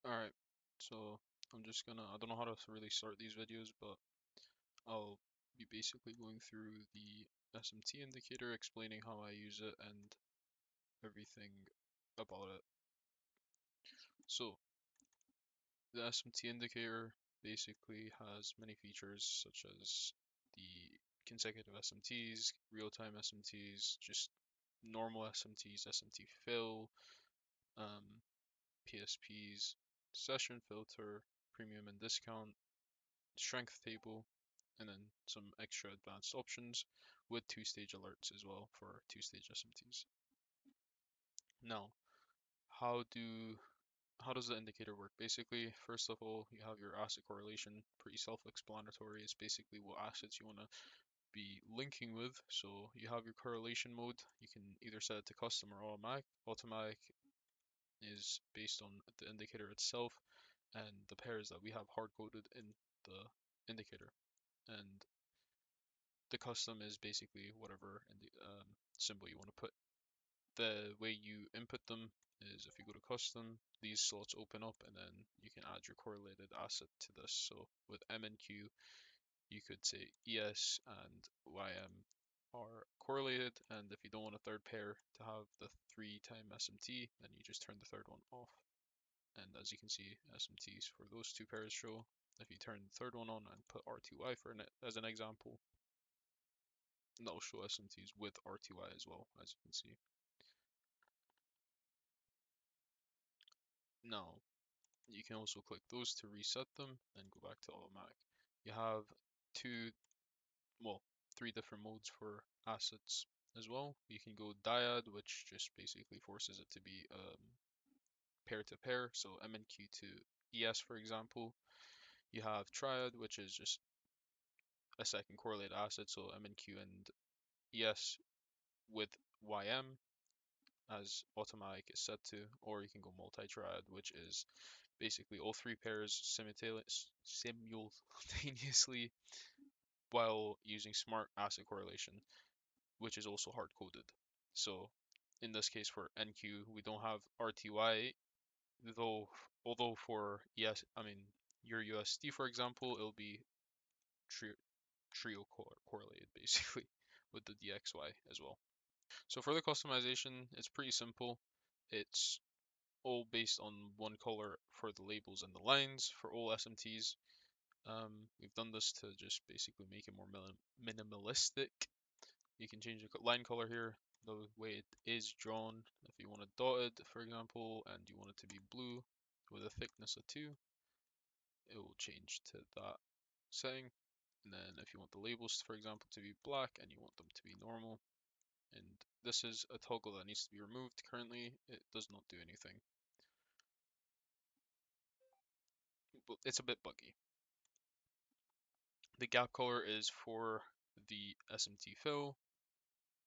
Alright, so I don't know how to really start these videos, but I'll be basically going through the SMT indicator, explaining how I use it and everything about it. So, the SMT indicator basically has many features such as the consecutive SMTs, real-time SMTs, just normal SMTs, SMT fill, um, PSPs, session filter, premium and discount, strength table, and then some extra advanced options with two-stage alerts as well for two-stage SMTs. Now, how do how does the indicator work? Basically, first of all, you have your asset correlation, pretty self-explanatory. It's basically what assets you want to be linking with. So you have your correlation mode. You can either set it to custom or automatic. Automatic is based on the indicator itself and the pairs that we have hard-coded in the indicator. And the custom is basically whatever symbol you want to put. The way you input them is if you go to custom, these slots open up and then you can add your correlated asset to this. So with M and Q, you could say ES and YM are correlated, and if you don't want a third pair to have the 3-time SMT, then you just turn the third one off. And as you can see, SMTs for those two pairs show. If you turn the third one on and put R2Y as an example, that'll show SMTs with R2I as well, as you can see. Now, you can also click those to reset them and go back to automatic. You have two, well, three different modes for assets as well. You can go dyad, which just basically forces it to be pair to pair, so MNQ to ES, for example. You have triad, which is just a second correlated asset, so MNQ and ES with YM as automatic is set to, or you can go multi-triad, which is basically all three pairs simultaneously while using smart asset correlation, which is also hard coded. So in this case for NQ, we don't have RTY, though although for your USD, for example, it'll be trio correlated basically with the DXY as well. So for the customization, it's pretty simple. It's all based on one color for the labels and the lines for all SMTs. We've done this to just basically make it more minimalistic. You can change the line color here, the way it is drawn. If you want it dotted, for example, and you want it to be blue with a thickness of 2, it will change to that setting. And then if you want the labels, for example, to be black and you want them to be normal, and this is a toggle that needs to be removed. Currently, it does not do anything. But it's a bit buggy. The gap color is for the SMT fill,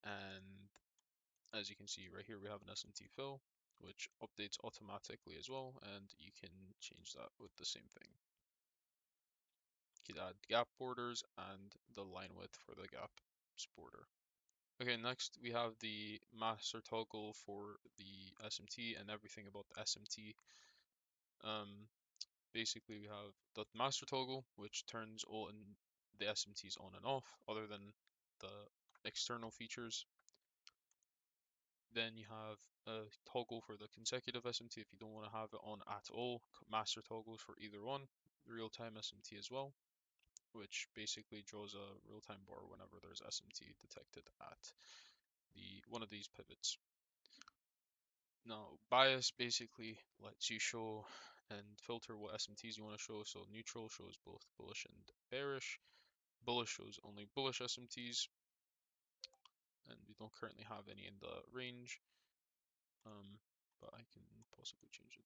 and as you can see right here, we have an SMT fill, which updates automatically as well, and you can change that with the same thing. You can add gap borders and the line width for the gap border. Okay, next we have the master toggle for the SMT and everything about the SMT. Basically, we have the master toggle, which turns all in the SMTs on and off, other than the external features. Then you have a toggle for the consecutive SMT if you don't want to have it on at all. Master toggles for either one. Real-time SMT as well, which basically draws a real-time bar whenever there's SMT detected at the one of these pivots. Now, bias basically lets you show and filter what SMTs you want to show. So neutral shows both bullish and bearish. Bullish shows only bullish SMTs, and we don't currently have any in the range. But I can possibly change it.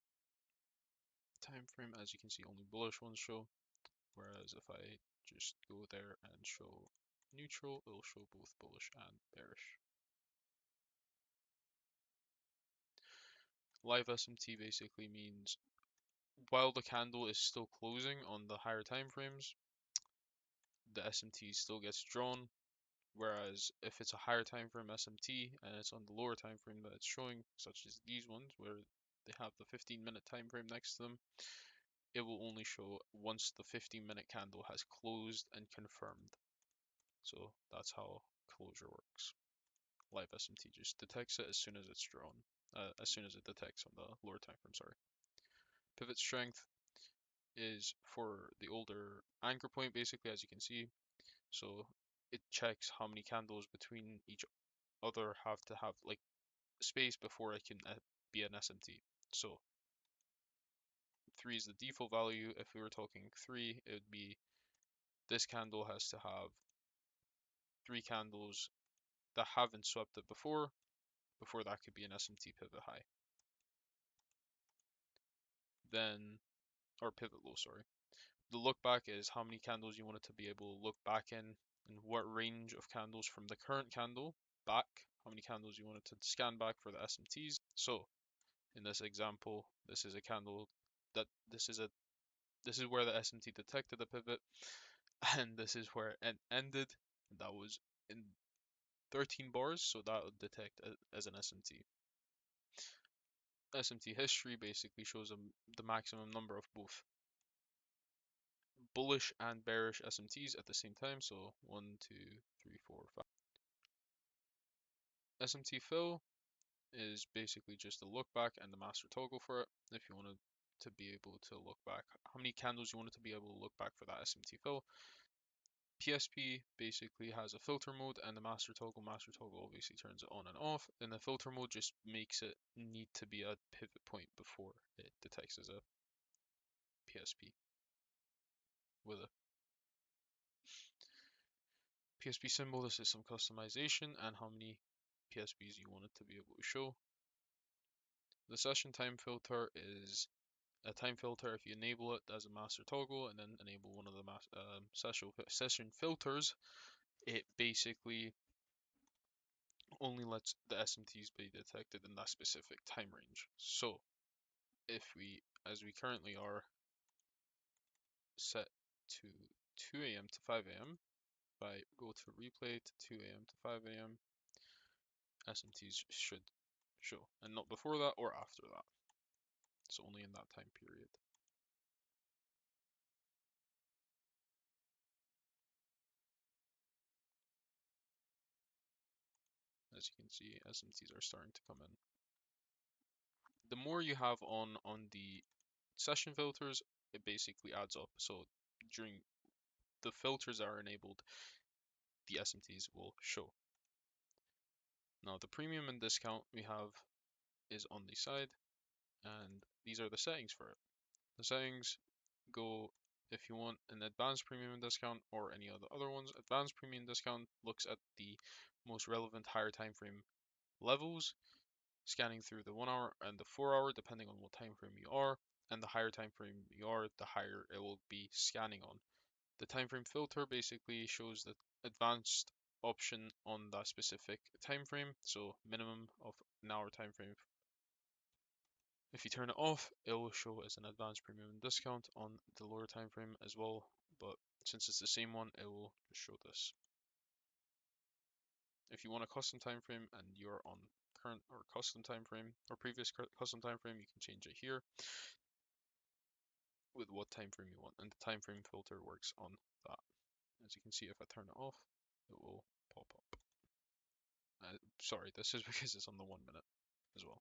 Time frame, as you can see, only bullish ones show. Whereas if I just go there and show neutral, it'll show both bullish and bearish. Live SMT basically means while the candle is still closing on the higher time frames, the SMT still gets drawn. Whereas if it's a higher time frame SMT and it's on the lower time frame that it's showing, such as these ones, where they have the 15-minute time frame next to them, it will only show once the 15-minute candle has closed and confirmed. So that's how closure works. Live SMT just detects it as soon as it's drawn, as soon as it detects on the lower time frame, sorry. Pivot strength is for the older anchor point, basically, as you can see. So it checks how many candles between each other have to have like space before it can be an SMT. So 3 is the default value. If we were talking 3, it would be this candle has to have 3 candles that haven't swept it before that could be an SMT pivot high. Then, or pivot low, sorry. The look back is how many candles you want it to be able to look back in, and what range of candles from the current candle back, how many candles you want it to scan back for the SMTs. So in this example, this is a candle that this is where the SMT detected the pivot, and this is where it ended, and that was in 13 bars, so that would detect as an SMT. SMT history basically shows the maximum number of both bullish and bearish SMTs at the same time. So 1, 2, 3, 4, 5. SMT fill is basically just a look back and the master toggle for it. If you wanted to be able to look back, how many candles you wanted to be able to look back for that SMT fill. PSP basically has a filter mode, and the master toggle obviously turns it on and off, and the filter mode just makes it need to be a pivot point before it detects as a PSP with a PSP symbol. This is some customization and how many PSPs you want it to be able to show. The session time filter is a time filter if you enable it as a master toggle and then enable one of the session filters. It basically only lets the SMTs be detected in that specific time range. So if we, as we currently are, set to 2 a.m. to 5 a.m. If I go to replay to 2 a.m. to 5 a.m., SMTs should show, and not before that or after that. So only in that time period. As you can see, SMTs are starting to come in. The more you have on the session filters, it basically adds up. So during the filters that are enabled, the SMTs will show. Now the premium and discount we have is on the side, and these are the settings for it. The settings go if you want an advanced premium and discount or any of the other ones. Advanced premium discount looks at the most relevant higher time frame levels, scanning through the 1 hour and the 4 hour depending on what time frame you are, and the higher time frame you are, the higher it will be scanning on. The time frame filter basically shows the advanced option on that specific time frame, so minimum of an hour time frame. If you turn it off, it will show as an advanced premium discount on the lower time frame as well, but since it's the same one, it will just show this. If you want a custom time frame and you're on current or custom time frame or previous custom time frame, you can change it here with what time frame you want, and the time frame filter works on that. As you can see, if I turn it off, it will pop up. Sorry, this is because it's on the 1 minute as well.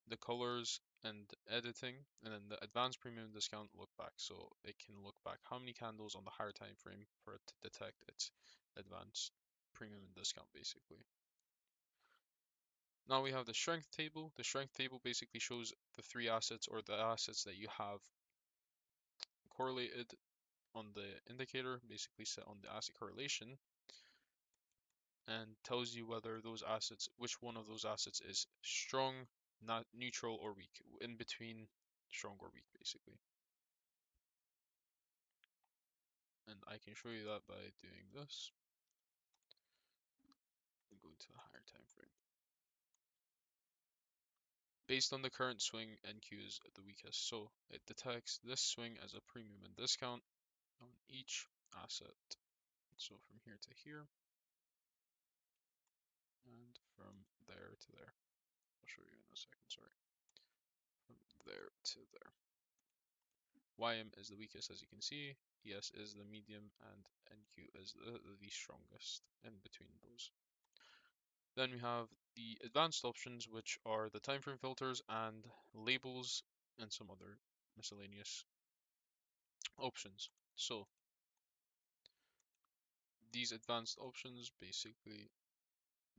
The colors and editing, and then the advanced premium discount look back, so it can look back how many candles on the higher time frame for it to detect its advanced premium and discount basically. Now we have the strength table. The strength table basically shows the 3 assets or the assets that you have correlated on the indicator, basically set on the asset correlation, and tells you whether those assets, which one of those assets is strong, not neutral, or weak, in between strong or weak basically. And I can show you that by doing this and go to the higher time frame. Based on the current swing, NQ is the weakest, so it detects this swing as a premium and discount on each asset. So from here to here, and from there to there. I'll show you in a second, sorry. From there to there. YM is the weakest, as you can see, ES is the medium, and NQ is the strongest in between those. Then we have the advanced options, which are the time frame filters and labels and some other miscellaneous options. So these advanced options basically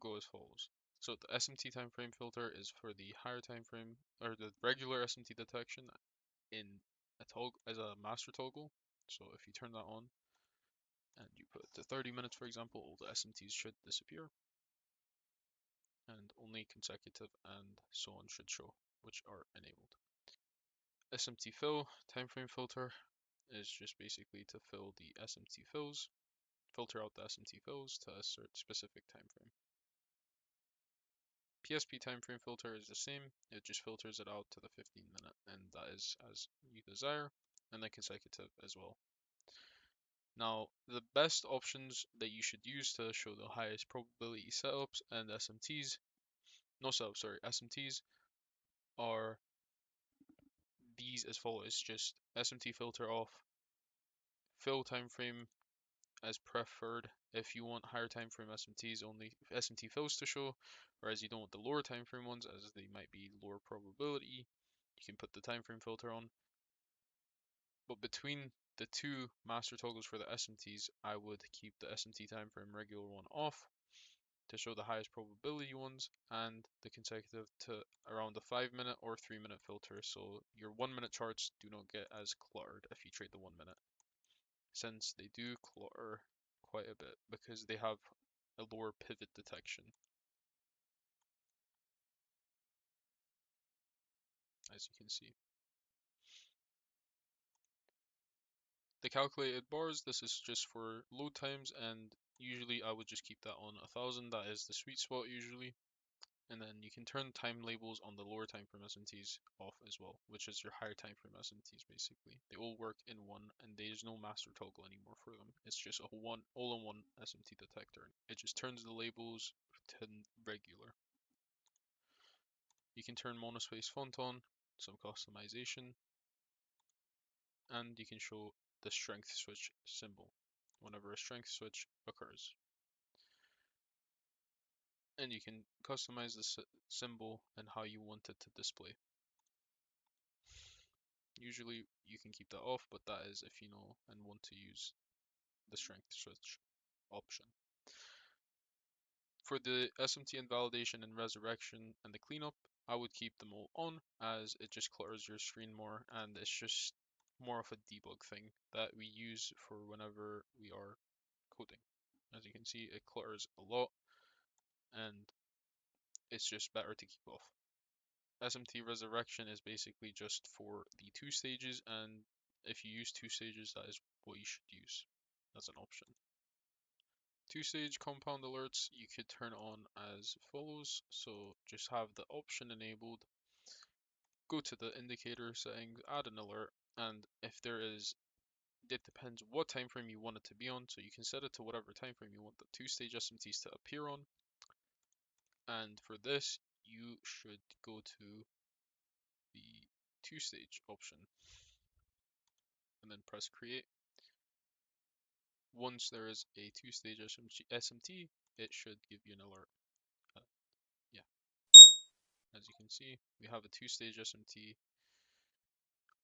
go as follows. So the SMT time frame filter is for the higher time frame or the regular SMT detection in a toggle as a master toggle. So if you turn that on and you put it to 30 minutes, for example, all the SMTs should disappear and only consecutive and so on should show, which are enabled. SMT fill time frame filter is just basically to fill the SMT fills, filter out the SMT fills to a certain specific time frame. PSP time frame filter is the same, it just filters it out to the 15-minute, and that is as you desire, and then consecutive as well. Now, the best options that you should use to show the highest probability setups and SMTs, no setups, sorry, SMTs, are these as follows. Just SMT filter off, fill time frame as preferred if you want higher time frame SMTs, only SMT fills to show, whereas you don't want the lower time frame ones as they might be lower probability. You can put the time frame filter on. But between the two master toggles for the SMTs, I would keep the SMT time frame regular one off to show the highest probability ones, and the consecutive to around the 5-minute or 3-minute filter, so your 1-minute charts do not get as cluttered if you trade the 1-minute, since they do clutter quite a bit because they have a lower pivot detection, as you can see. The calculated bars, this is just for load times, and usually I would just keep that on 1000, that is the sweet spot usually. And then you can turn time labels on the lower time frame SMTs off as well, which is your higher time frame SMTs basically. They all work in one, and there's no master toggle anymore for them. It's just a all-in-one SMT detector. It just turns the labels to regular. You can turn monospace font on, some customization, and you can show the strength switch symbol whenever a strength switch occurs. And you can customize the symbol and how you want it to display. Usually you can keep that off, but that is if you know and want to use the strength switch option. For the SMT invalidation and resurrection and the cleanup, I would keep them all on as it just clutters your screen more, and it's just more of a debug thing that we use for whenever we are coding. As you can see, it clutters a lot and it's just better to keep off. SMT resurrection is basically just for the 2 stages, and if you use 2 stages, that is what you should use as an option. 2-stage compound alerts you could turn on as follows. So just have the option enabled, go to the indicator settings, add an alert, and if there is, it depends what time frame you want it to be on, so you can set it to whatever time frame you want the 2-stage SMTs to appear on. And for this, you should go to the 2-stage option and then press create. Once there is a 2-stage SMT, it should give you an alert. Yeah, as you can see, we have a 2-stage SMT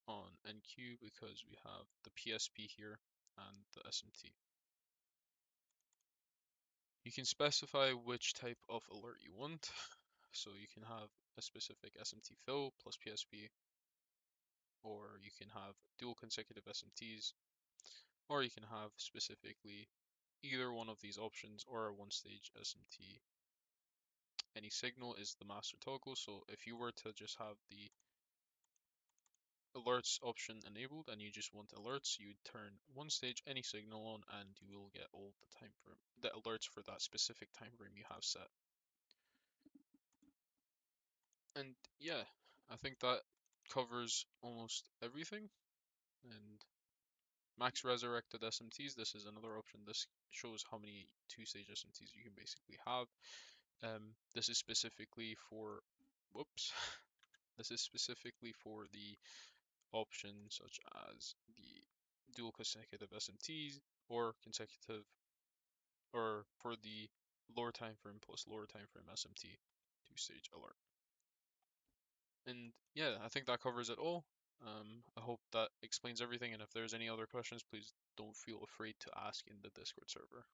on NQ because we have the PSP here and the SMT. You can specify which type of alert you want, so you can have a specific SMT fill plus PSP, or you can have dual consecutive SMTs, or you can have specifically either one of these options or a 1-stage SMT. Any signal is the master toggle, so if you were to just have the alerts option enabled and you just want alerts, you turn 1-stage any signal on and you will get all the time frame, the alerts for that specific time frame you have set. And yeah, I think that covers almost everything. And max resurrected SMTs, this is another option. This shows how many 2-stage SMTs you can basically have. This is specifically for, whoops, This is specifically for the options such as the dual consecutive SMTs or consecutive, or for the lower time frame plus lower time frame SMT two-stage alert. And yeah, I think that covers it all. I hope that explains everything, and if there's any other questions, please don't feel afraid to ask in the Discord server.